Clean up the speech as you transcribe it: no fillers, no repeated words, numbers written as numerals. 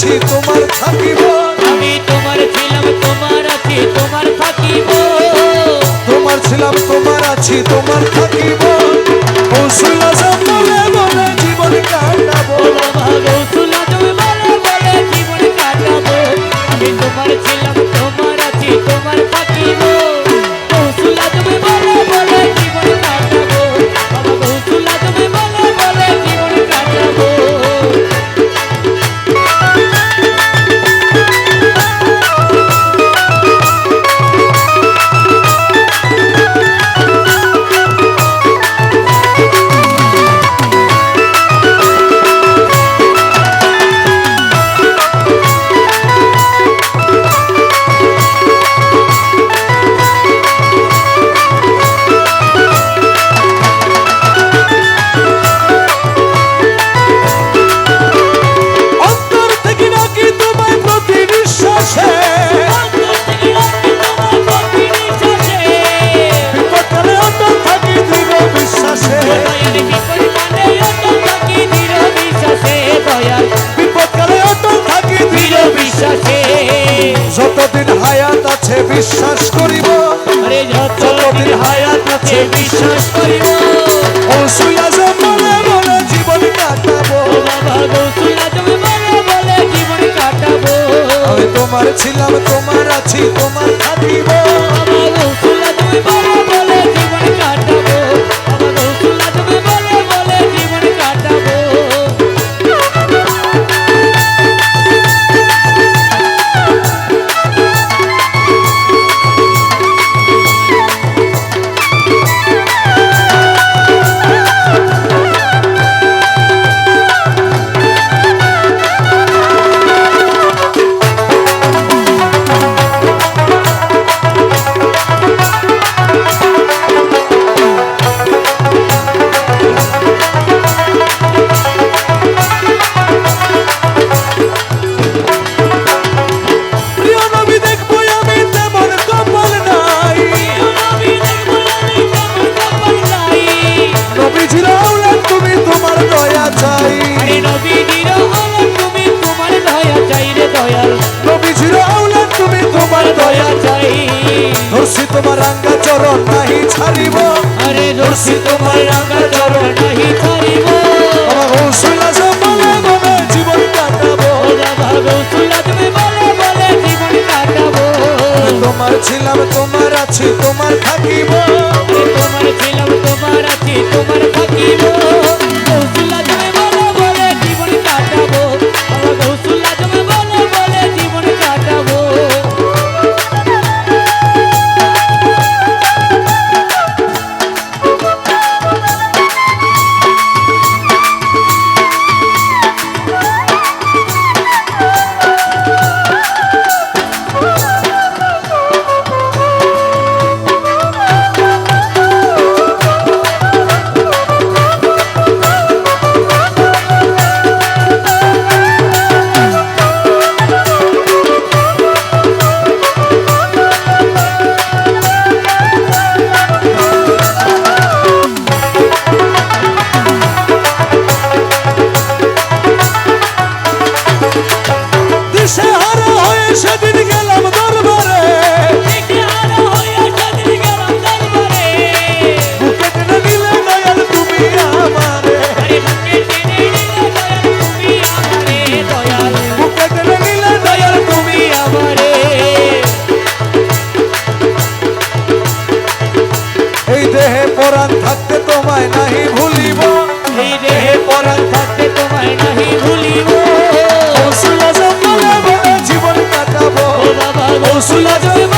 আছি তোমার থাকিব, আমি তোমার ছিলাম তোমার আছি তোমার থাকিব, তোমার ছিলাম তোমার আছি তোমার থাকিব। কৌশল আজম বলে বলে জীবন কাটাবো, ও বাবা গৌসুল আজম বলে বলে জীবন কাটাবো। আমি তোমার ছিলাম তোমার আছি তোমার থাকিব, গৌসুল আজম বলে বলে জীবন কাটাবো। বাবা গৌসুল আজম বলে বলে জীবন কাটাবো। অন্তর থেকে নাকি তোমায় প্রতি নিঃশ্বাসে, বিপদকালে অটল থাকি দৃঢ় বিশ্বাসে, বিপদকালে অটল থাকি দৃঢ় বিশ্বাসে যতদিন হায়াত আছে বিশ্বাস করিব, আরে যতদিন হায়াত আছে বিশ্বাস করিব। কৌশল আজম বলে বলে জীবন কাটাবো, ও বাবা গৌসুল আজম বলে বলে জীবন কাটাবো। আমি তোমার ছিলাম তোমার আছি তোমার থাকিব। বাবা গৌসুল আজম বলে বলে জীবন কাটাবো। বাবা গৌসুল আজম বলে বলে জীবন কাটাবো। প্রিয় নবী দেখবো আমি তেমন কপাল নাই, নবীজির আওলাদ তুমি তোমার দয়া চাই, আরে নবীজির আওলাদ তুমি তোমার দয়া চাই রে দয়াল, নবীজির আওলাদ তুমি তোমার দয়া দয়া চাই। ধরছি তোমার রাঙ্গা চরণ নাহি ছাড়িব, আরে ধরছি তোমার রাঙা চরণ নাহি ছাড়িব। আমার কৌশল আজম বলে বলে জীবন কাটাবো, ও বাবা গৌসুল আজম বলে বলে জীবন কাটাবো। তোমার ছিলাম তোমার আছি তোমার থাকিব। আরে তোমার ছিলাম তোমার আছি তোমার থাকিব, গৌসুল আজম বলে বলে জীবন কাটাবো। বাবা গৌসুল আজম বলে বলে জীবন কাটাবো। দিশেহারা হয়ে সেদিন গেলাম দরবারে, দিশেহারা হয়ে সেদিন গেলাম দরবারে। বুকে টেনে নিলে দয়াল তুমি আমারে, আরে বুকে টেনে নিলে দয়াল তুমি আমারে দয়াল, বুকে টেনে নিলে দয়াল তুমি আমারে। এই দেহে পরাণ থাকতে তোমায় নাহি ভুলিব, এই দেহে পরাণ থাকতে তোমায় নাহি ভুলিব। কৌশল আজম বলে বলে জীবন কাটাবো, ও বাবা গৌসুল আজম